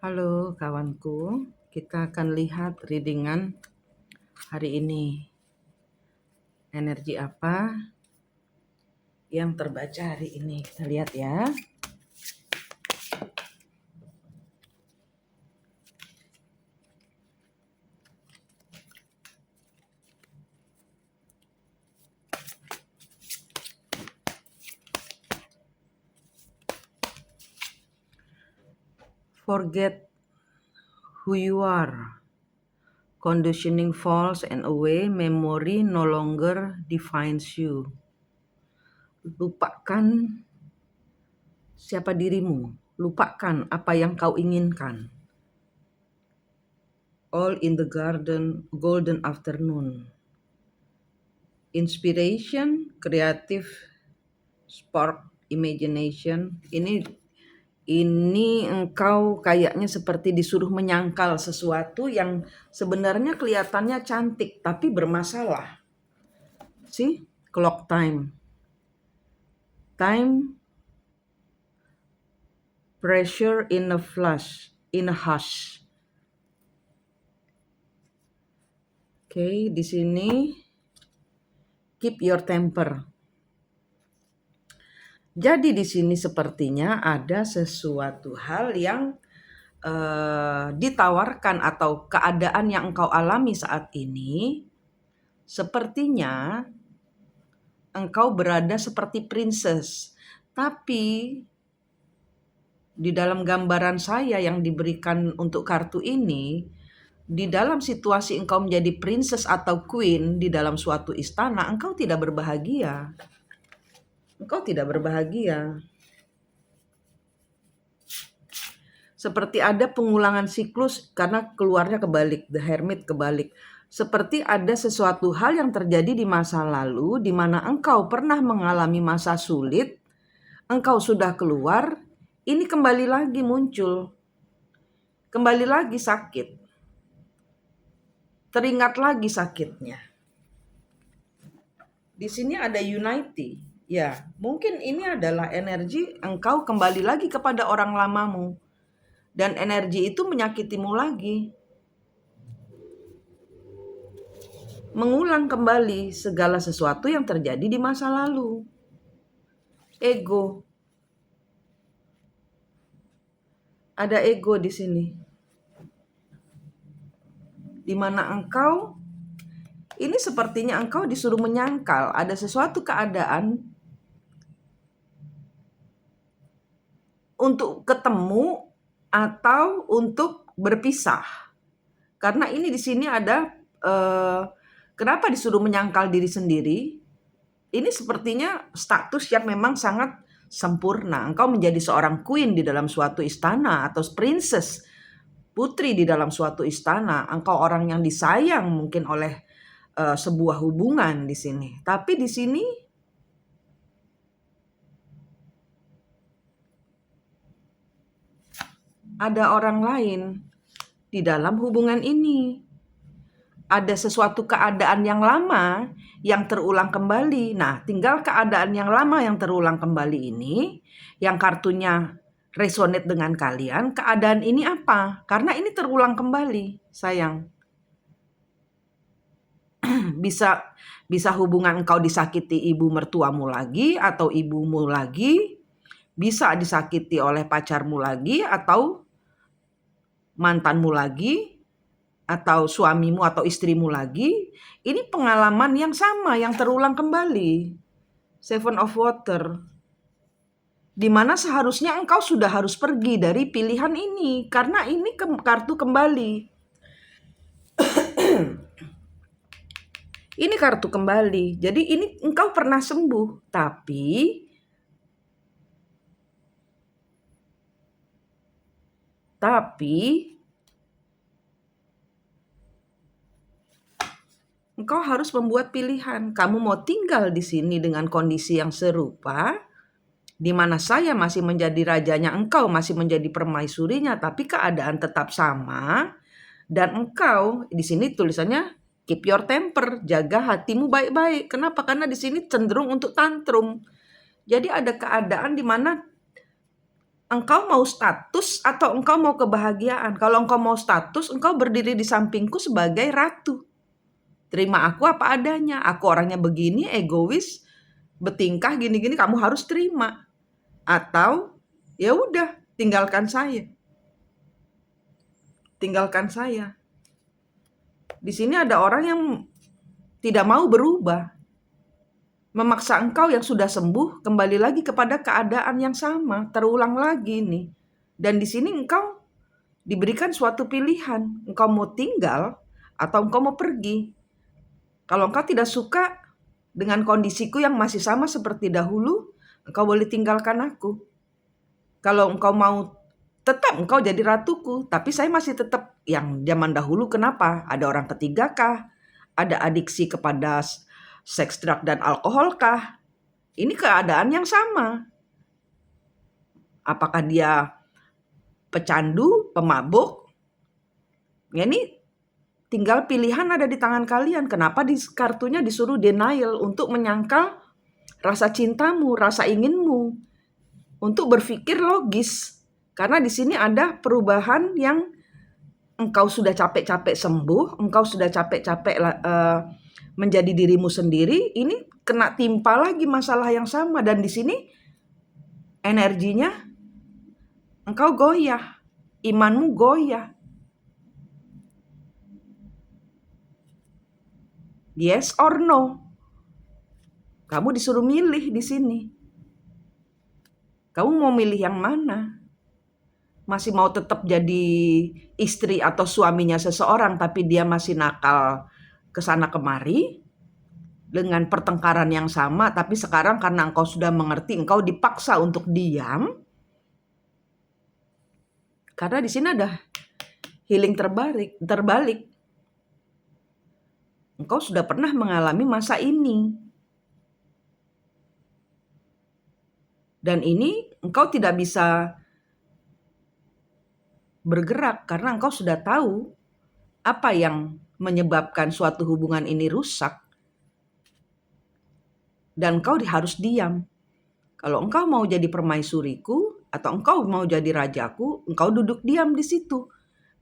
Halo kawanku, kita akan lihat readingan hari ini. Energi apa yang terbaca hari ini? Kita lihat ya. Forget who you are. Conditioning falls and away, memory no longer defines you. Lupakan siapa dirimu. Lupakan apa yang kau inginkan. All in the golden afternoon. Inspiration, creative, spark, imagination. Ini engkau kayaknya seperti disuruh menyangkal sesuatu yang sebenarnya kelihatannya cantik tapi bermasalah. See? Clock time. Time, pressure in a flash, in a hush. Oke, di sini keep your temper. Jadi di sini sepertinya ada sesuatu hal yang ditawarkan atau keadaan yang engkau alami saat ini, sepertinya engkau berada seperti princess. Tapi di dalam gambaran saya yang diberikan untuk kartu ini, di dalam situasi engkau menjadi princess atau queen di dalam suatu istana, engkau tidak berbahagia. Engkau tidak berbahagia. Seperti ada pengulangan siklus karena keluarnya kebalik, the hermit kebalik. Seperti ada sesuatu hal yang terjadi di masa lalu di mana engkau pernah mengalami masa sulit, engkau sudah keluar, ini kembali lagi muncul. Kembali lagi sakit. Teringat lagi sakitnya. Di sini ada unity. Ya, mungkin ini adalah energi engkau kembali lagi kepada orang lamamu. Dan energi itu menyakitimu lagi. Mengulang kembali segala sesuatu yang terjadi di masa lalu. Ego. Ada ego di sini. Di mana engkau, ini sepertinya engkau disuruh menyangkal ada sesuatu keadaan untuk ketemu atau untuk berpisah. Karena ini di sini ada kenapa disuruh menyangkal diri sendiri? Ini sepertinya status yang memang sangat sempurna. Engkau menjadi seorang queen di dalam suatu istana atau princess, putri di dalam suatu istana. Engkau orang yang disayang mungkin oleh sebuah hubungan di sini. Tapi di sini ada orang lain di dalam hubungan ini. Ada sesuatu keadaan yang lama yang terulang kembali. Nah, tinggal keadaan yang lama yang terulang kembali ini, yang kartunya resonate dengan kalian, keadaan ini apa? Karena ini terulang kembali, sayang. Bisa hubungan engkau disakiti ibu mertuamu lagi atau ibumu lagi, bisa disakiti oleh pacarmu lagi atau mantanmu lagi, atau suamimu atau istrimu lagi. Ini pengalaman yang sama yang terulang kembali. Seven of Water. Di mana seharusnya engkau sudah harus pergi dari pilihan ini karena ini kartu kembali. Ini kartu kembali. Jadi ini engkau pernah sembuh, tapi engkau harus membuat pilihan. Kamu mau tinggal di sini dengan kondisi yang serupa, di mana saya masih menjadi rajanya, engkau masih menjadi permaisurinya, tapi keadaan tetap sama. Dan engkau, di sini tulisannya keep your temper, jaga hatimu baik-baik. Kenapa? Karena di sini cenderung untuk tantrum. Jadi ada keadaan di mana engkau mau status atau engkau mau kebahagiaan? Kalau engkau mau status, engkau berdiri di sampingku sebagai ratu. Terima aku apa adanya. Aku orangnya begini, egois, bertingkah gini-gini, kamu harus terima. Atau ya udah, tinggalkan saya. Tinggalkan saya. Di sini ada orang yang tidak mau berubah. Memaksa engkau yang sudah sembuh kembali lagi kepada keadaan yang sama, terulang lagi nih. Dan di sini engkau diberikan suatu pilihan, engkau mau tinggal atau engkau mau pergi. Kalau engkau tidak suka dengan kondisiku yang masih sama seperti dahulu, engkau boleh tinggalkan aku. Kalau engkau mau tetap engkau jadi ratuku, tapi saya masih tetap yang zaman dahulu. Kenapa? Ada orang ketiga kah? Ada adiksi kepada seks, drug, dan alkohol kah? Ini keadaan yang sama. Apakah dia pecandu, pemabuk? Ya ini tinggal pilihan ada di tangan kalian. Kenapa di kartunya disuruh denial, untuk menyangkal rasa cintamu, rasa inginmu, untuk berpikir logis. Karena di sini ada perubahan yang engkau sudah capek-capek sembuh, engkau sudah capek-capek menjadi dirimu sendiri, ini kena timpa lagi masalah yang sama. Dan di sini energinya engkau goyah, imanmu goyah. Yes or no? Kamu disuruh milih di sini. Kamu mau milih yang mana? Masih mau tetap jadi istri atau suaminya seseorang tapi dia masih nakal kesana kemari dengan pertengkaran yang sama, tapi sekarang karena engkau sudah mengerti, engkau dipaksa untuk diam. Karena di sini ada healing terbalik. Engkau sudah pernah mengalami masa ini. Dan ini engkau tidak bisa bergerak karena engkau sudah tahu apa yang menyebabkan suatu hubungan ini rusak. Dan engkau harus diam. Kalau engkau mau jadi permaisuriku atau engkau mau jadi rajaku, engkau duduk diam di situ.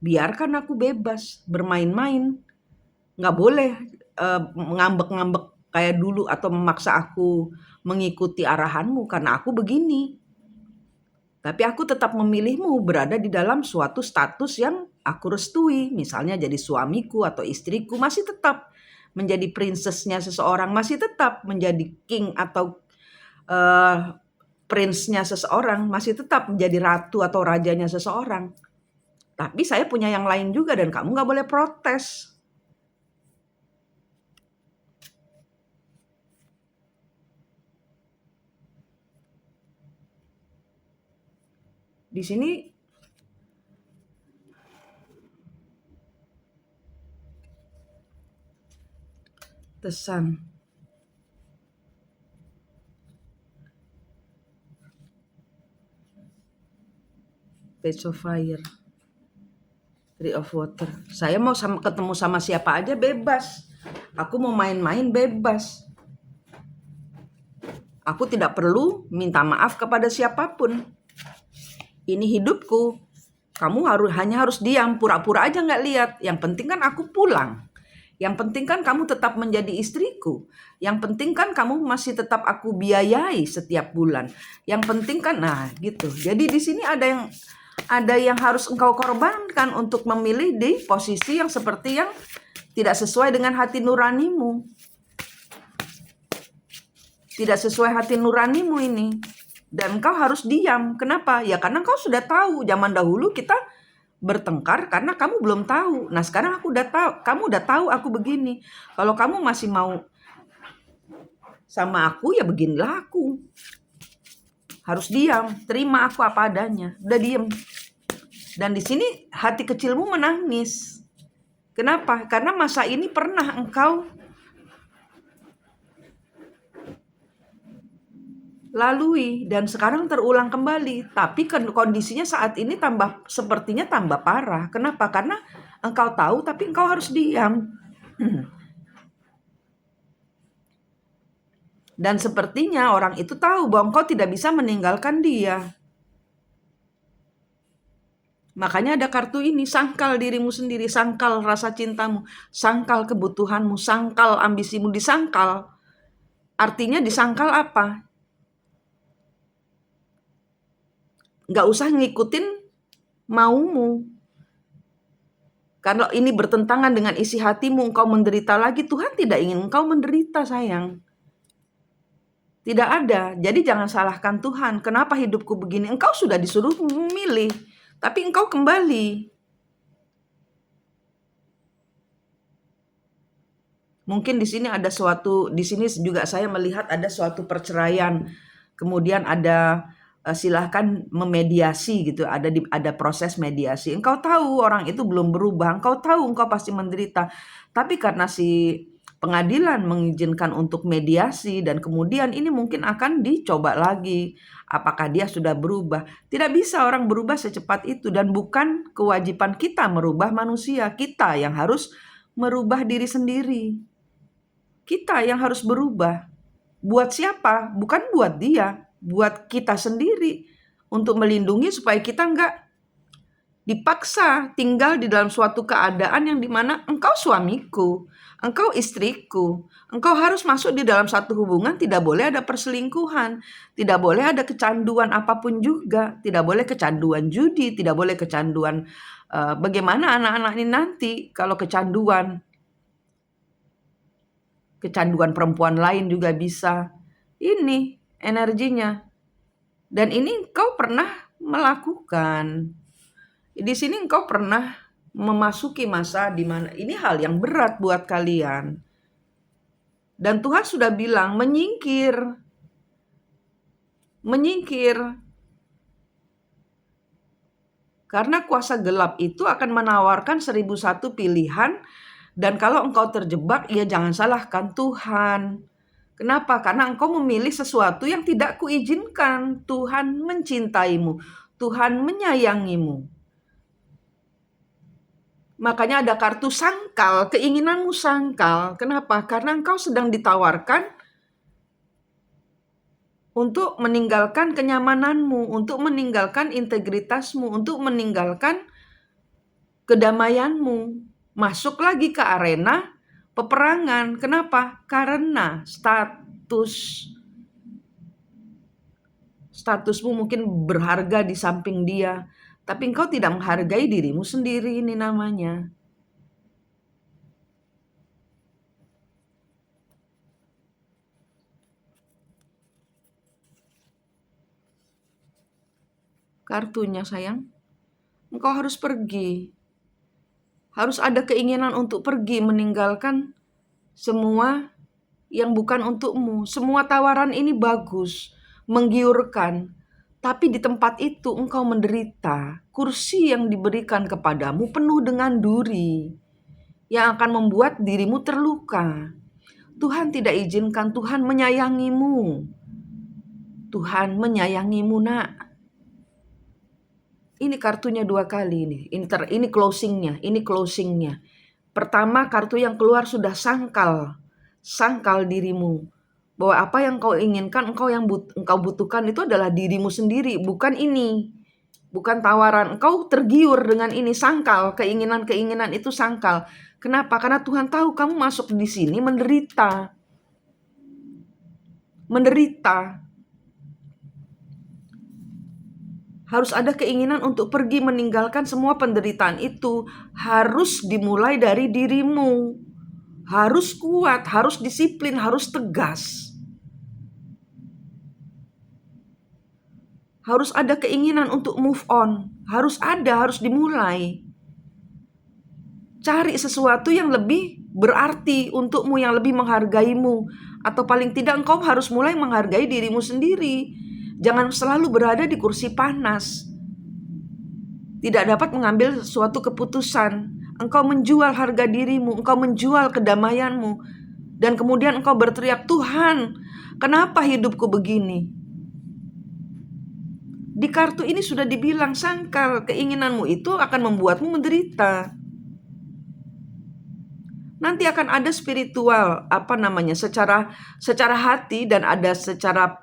Biarkan aku bebas bermain-main. Nggak boleh ngambek-ngambek kayak dulu atau memaksa aku mengikuti arahanmu karena aku begini. Tapi aku tetap memilihmu berada di dalam suatu status yang aku restui. Misalnya jadi suamiku atau istriku, masih tetap menjadi princessnya seseorang, masih tetap menjadi king atau prince-nya seseorang, masih tetap menjadi ratu atau rajanya seseorang. Tapi saya punya yang lain juga dan kamu gak boleh protes. Di sini The Sun. Page of Fire. Three of Water. Saya mau ketemu sama siapa aja bebas. Aku mau main-main bebas. Aku tidak perlu minta maaf kepada siapapun. Ini hidupku. Kamu hanya harus diam, pura-pura aja nggak lihat. Yang penting kan aku pulang. Yang penting kan kamu tetap menjadi istriku. Yang penting kan kamu masih tetap aku biayai setiap bulan. Yang penting kan, nah gitu. Jadi di sini ada yang harus engkau korbankan untuk memilih di posisi yang seperti yang tidak sesuai dengan hati nuranimu. Tidak sesuai hati nuranimu ini. Dan engkau harus diam. Kenapa? Ya karena engkau sudah tahu. Zaman dahulu kita bertengkar karena kamu belum tahu. Nah sekarang aku udah tahu. Kamu udah tahu aku begini. Kalau kamu masih mau sama aku, ya beginilah aku. Harus diam. Terima aku apa adanya. Udah diam. Dan di sini hati kecilmu menangis. Kenapa? Karena masa ini pernah engkau lalui dan sekarang terulang kembali. Tapi kondisinya saat ini sepertinya tambah parah. Kenapa? Karena engkau tahu tapi engkau harus diam. Dan sepertinya orang itu tahu bahwa engkau tidak bisa meninggalkan dia. Makanya ada kartu ini, sangkal dirimu sendiri, sangkal rasa cintamu, sangkal kebutuhanmu, sangkal ambisimu, disangkal. Artinya disangkal apa? Nggak usah ngikutin maumu. Kalau ini bertentangan dengan isi hatimu, engkau menderita lagi, Tuhan tidak ingin engkau menderita, sayang. Tidak ada. Jadi jangan salahkan Tuhan. Kenapa hidupku begini? Engkau sudah disuruh memilih, tapi engkau kembali. Mungkin di sini ada suatu, di sini juga saya melihat ada suatu perceraian. Kemudian ada silahkan memediasi gitu, ada proses mediasi. Engkau tahu orang itu belum berubah, engkau tahu engkau pasti menderita. Tapi karena si pengadilan mengizinkan untuk mediasi dan kemudian ini mungkin akan dicoba lagi. Apakah dia sudah berubah? Tidak bisa orang berubah secepat itu dan bukan kewajiban kita merubah manusia. Kita yang harus merubah diri sendiri. Kita yang harus berubah. Buat siapa? Bukan buat dia, buat kita sendiri. Untuk melindungi supaya kita enggak dipaksa tinggal di dalam suatu keadaan yang dimana engkau suamiku, engkau istriku, engkau harus masuk di dalam satu hubungan, tidak boleh ada perselingkuhan, tidak boleh ada kecanduan apapun juga, tidak boleh kecanduan judi, tidak boleh kecanduan bagaimana anak-anak ini nanti kalau kecanduan perempuan lain juga bisa. Ini energinya. Dan ini engkau pernah melakukan. Di sini engkau pernah memasuki masa di mana ini hal yang berat buat kalian. Dan Tuhan sudah bilang menyingkir. Menyingkir. Karena kuasa gelap itu akan menawarkan 1001 pilihan. Dan kalau engkau terjebak, ya jangan salahkan Tuhan. Kenapa? Karena engkau memilih sesuatu yang tidak kuizinkan. Tuhan mencintaimu. Tuhan menyayangimu. Makanya ada kartu sangkal, keinginanmu sangkal. Kenapa? Karena engkau sedang ditawarkan untuk meninggalkan kenyamananmu, untuk meninggalkan integritasmu, untuk meninggalkan kedamaianmu. Masuk lagi ke arena peperangan. Kenapa? Karena statusmu mungkin berharga di samping dia, tapi engkau tidak menghargai dirimu sendiri, ini namanya. Kartunya sayang, engkau harus pergi. Harus ada keinginan untuk pergi, meninggalkan semua yang bukan untukmu. Semua tawaran ini bagus, menggiurkan. Tapi di tempat itu engkau menderita. Kursi yang diberikan kepadamu penuh dengan duri yang akan membuat dirimu terluka. Tuhan tidak izinkan, Tuhan menyayangimu. Tuhan menyayangimu, nak. Ini kartunya 2 kali nih. Ini closingnya. Pertama, kartu yang keluar sudah sangkal dirimu. Bahwa apa yang kau inginkan, engkau butuhkan itu adalah dirimu sendiri, bukan ini. Bukan tawaran. Engkau tergiur dengan ini, sangkal, keinginan-keinginan itu sangkal. Kenapa? Karena Tuhan tahu kamu masuk di sini menderita. Harus ada keinginan untuk pergi meninggalkan semua penderitaan itu. Harus dimulai dari dirimu. Harus kuat, harus disiplin, harus tegas. Harus ada keinginan untuk move on. Harus dimulai. Cari sesuatu yang lebih berarti untukmu, yang lebih menghargaimu. Atau paling tidak engkau harus mulai menghargai dirimu sendiri. Jangan selalu berada di kursi panas. Tidak dapat mengambil suatu keputusan. Engkau menjual harga dirimu, engkau menjual kedamaianmu. Dan kemudian engkau berteriak, Tuhan, kenapa hidupku begini? Di kartu ini sudah dibilang sangkal, keinginanmu itu akan membuatmu menderita. Nanti akan ada spiritual, secara hati dan ada secara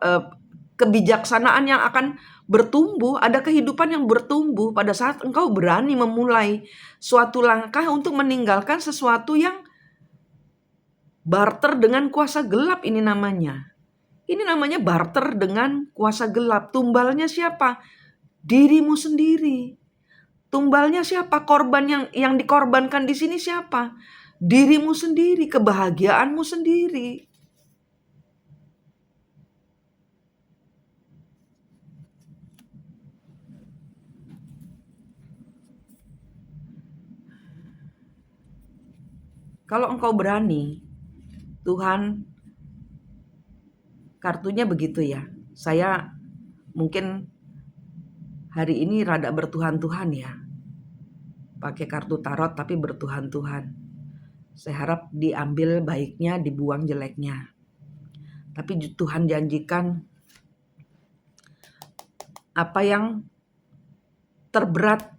kebijaksanaan yang akan bertumbuh, ada kehidupan yang bertumbuh pada saat engkau berani memulai suatu langkah untuk meninggalkan sesuatu yang barter dengan kuasa gelap ini namanya. Ini namanya barter dengan kuasa gelap. Tumbalnya siapa? Dirimu sendiri. Tumbalnya siapa? Korban yang dikorbankan di sini siapa? Dirimu sendiri, kebahagiaanmu sendiri. Kalau engkau berani, Tuhan, kartunya begitu ya. Saya mungkin hari ini rada bertuhan-tuhan ya. Pakai kartu tarot tapi bertuhan-tuhan. Saya harap diambil baiknya, dibuang jeleknya. Tapi Tuhan janjikan apa yang terberat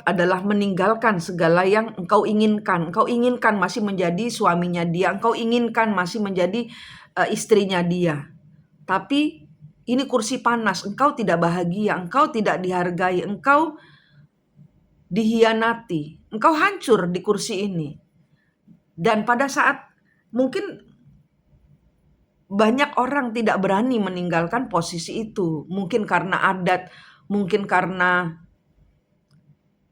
adalah meninggalkan segala yang engkau inginkan. Engkau inginkan masih menjadi suaminya dia, engkau inginkan masih menjadi istrinya dia. Tapi ini kursi panas, engkau tidak bahagia, engkau tidak dihargai, engkau dihianati, engkau hancur di kursi ini. Dan pada saat mungkin banyak orang tidak berani meninggalkan posisi itu. Mungkin karena adat, mungkin karena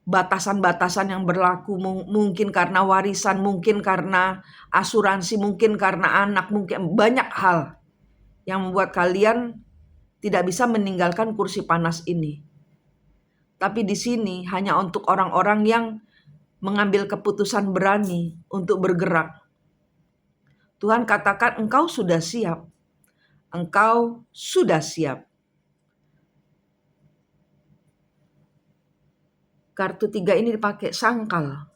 batasan-batasan yang berlaku, mungkin karena warisan, mungkin karena asuransi, mungkin karena anak, mungkin banyak hal yang membuat kalian tidak bisa meninggalkan kursi panas ini. Tapi di sini hanya untuk orang-orang yang mengambil keputusan berani untuk bergerak. Tuhan katakan engkau sudah siap. Engkau sudah siap. Kartu 3 ini dipakai sangkal.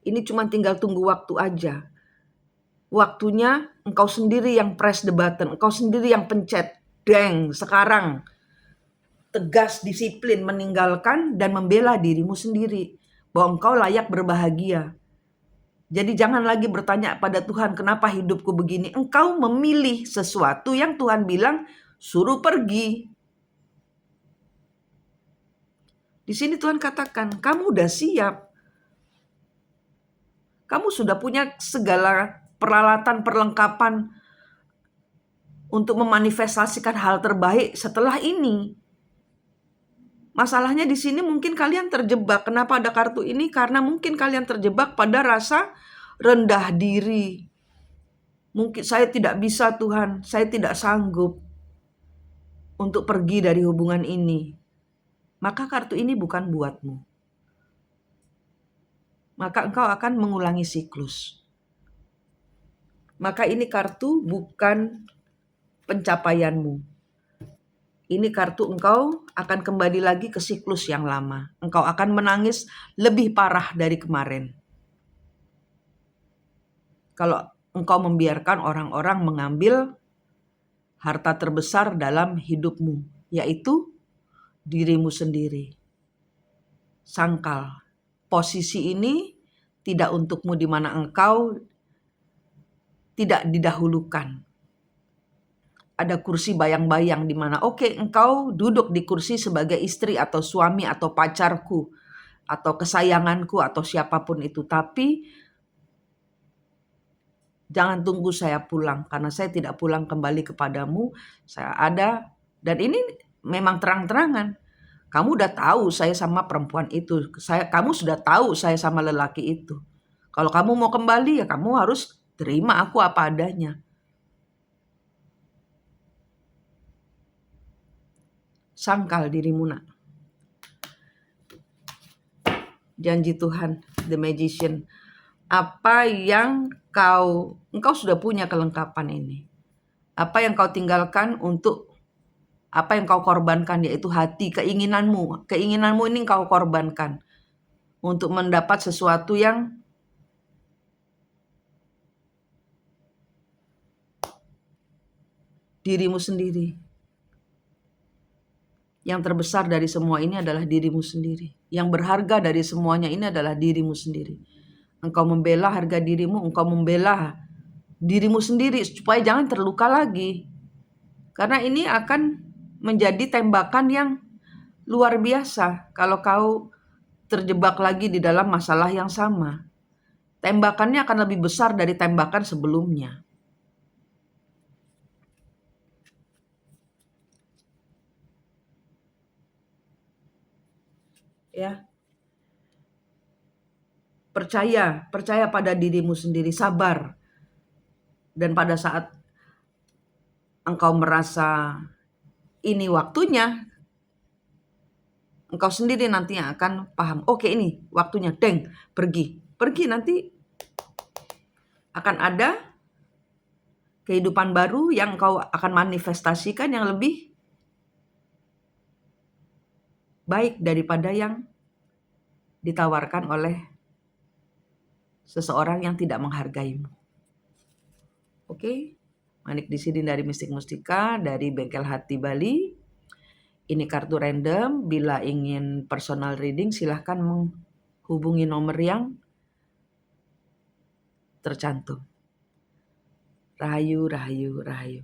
Ini cuma tinggal tunggu waktu aja. Waktunya engkau sendiri yang press the button. Engkau sendiri yang pencet. Deng, sekarang. Tegas, disiplin, meninggalkan dan membela dirimu sendiri. Bahwa engkau layak berbahagia. Jadi jangan lagi bertanya pada Tuhan, kenapa hidupku begini? Engkau memilih sesuatu yang Tuhan bilang, suruh pergi. Di sini Tuhan katakan, kamu udah siap. Kamu sudah punya segala peralatan, perlengkapan untuk memanifestasikan hal terbaik setelah ini. Masalahnya di sini mungkin kalian terjebak. Kenapa ada kartu ini? Karena mungkin kalian terjebak pada rasa rendah diri. Mungkin saya tidak bisa Tuhan, saya tidak sanggup untuk pergi dari hubungan ini. Maka kartu ini bukan buatmu. Maka engkau akan mengulangi siklus. Maka ini kartu bukan pencapaianmu. Ini kartu engkau akan kembali lagi ke siklus yang lama. Engkau akan menangis lebih parah dari kemarin. Kalau engkau membiarkan orang-orang mengambil harta terbesar dalam hidupmu, yaitu dirimu sendiri. Sangkal. Posisi ini tidak untukmu di mana engkau tidak didahulukan. Ada kursi bayang-bayang di mana engkau duduk di kursi sebagai istri atau suami atau pacarku atau kesayanganku atau siapapun itu. Tapi jangan tunggu saya pulang karena saya tidak pulang kembali kepadamu. Saya ada dan ini memang terang-terangan. Kamu udah tahu saya sama perempuan itu. Kamu sudah tahu saya sama lelaki itu. Kalau kamu mau kembali ya kamu harus terima aku apa adanya. Sangkal dirimu nak. Janji Tuhan, the magician. Apa yang engkau sudah punya kelengkapan ini. Apa yang kau tinggalkan untuk apa yang kau korbankan, yaitu hati, keinginanmu. Keinginanmu ini kau korbankan untuk mendapat sesuatu yang dirimu sendiri. Yang terbesar dari semua ini adalah dirimu sendiri. Yang berharga dari semuanya ini adalah dirimu sendiri. Engkau membela harga dirimu, engkau membela dirimu sendiri supaya jangan terluka lagi. Karena ini akan menjadi tembakan yang luar biasa kalau kau terjebak lagi di dalam masalah yang sama. Tembakannya akan lebih besar dari tembakan sebelumnya. Ya, percaya pada dirimu sendiri, sabar. Dan pada saat engkau merasa ini waktunya, engkau sendiri nanti yang akan paham. Oke, ini waktunya, deng, pergi. Pergi, nanti akan ada kehidupan baru yang engkau akan manifestasikan yang lebih baik daripada yang ditawarkan oleh seseorang yang tidak menghargaimu. Oke, Manik di sini dari Mistik Mustika, dari Bengkel Hati Bali. Ini kartu random. Bila ingin personal reading, silahkan menghubungi nomor yang tercantum. Rahayu, rahayu, rahayu.